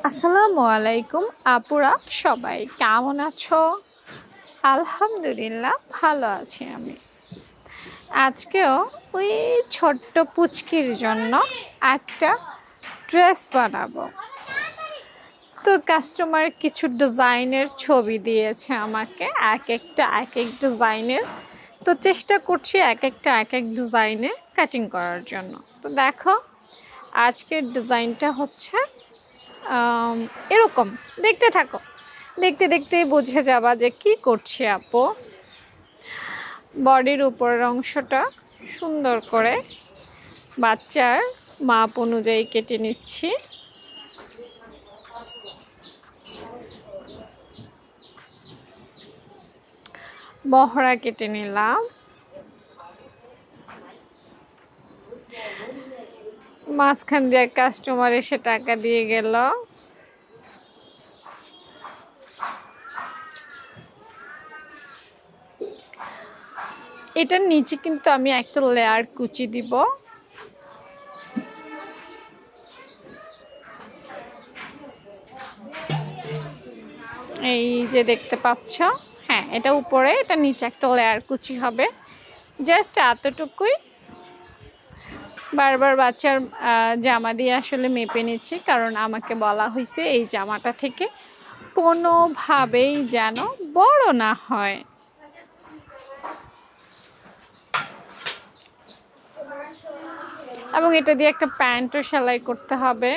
আসসালামু আলাইকুম আপুরা সবাই কেমন আছো? আলহামদুলিল্লাহ ভালো আছি আমি। আজকেও ওই ছোট্ট পুচকির জন্য একটা ড্রেস বানাবো। তো কাস্টমার কিছু ডিজাইনের ছবি দিয়েছে আমাকে, এক এক ডিজাইনের। তো চেষ্টা করছি এক এক ডিজাইনে কাটিং করার জন্য। তো দেখো আজকের ডিজাইনটা হচ্ছে এরকম। দেখতে থাকো, দেখতে দেখতে বুঝে যাবা যে কি করছি আপু। বডির উপরের অংশটা সুন্দর করে বাচ্চার মাপ অনুযায়ী কেটে নিচ্ছি। বহরা কেটে নিলাম। মাঝখান দিয়ে কাস্টমার এসে টাকা দিয়ে গেল। এটার নিচে কিন্তু আমি একটা লেয়ার কুচি দিব। এই যে দেখতে পাচ্ছ, হ্যাঁ এটা উপরে, এটা নিচে একটা লেয়ার কুচি হবে। জাস্ট এতটুকুই। বারবার বাচ্চার জামা দিয়ে আসলে মেপে নিচ্ছি, কারণ আমাকে বলা হয়েছে এই জামাটা থেকে কোনোভাবেই যেন বড় না হয়। এবং এটা দিয়ে একটা প্যান্টও সেলাই করতে হবে।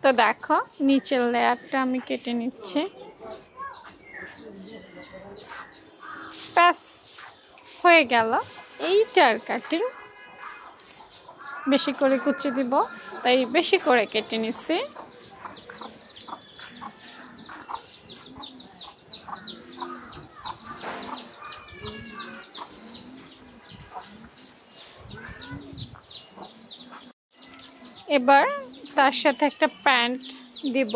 তো দেখো নিচের লেয়ারটা আমি কেটে নিচ্ছি। ব্যাস হয়ে গেল এইটার কাটিং। বেশি করে কুচি দিব, তাই বেশি করে কেটে নিচ্ছি। এবার তার সাথে একটা প্যান্ট দিব।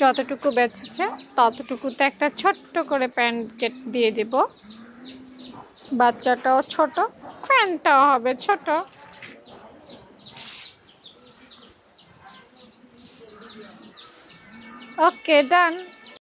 যতটুকু বেঁচেছে ততটুকুতে একটা ছোট্ট করে প্যান্ট দিয়ে দিব। বাচ্চাটাও ছোট, প্যান্টটাও হবে ছোট। ওকে, ডান।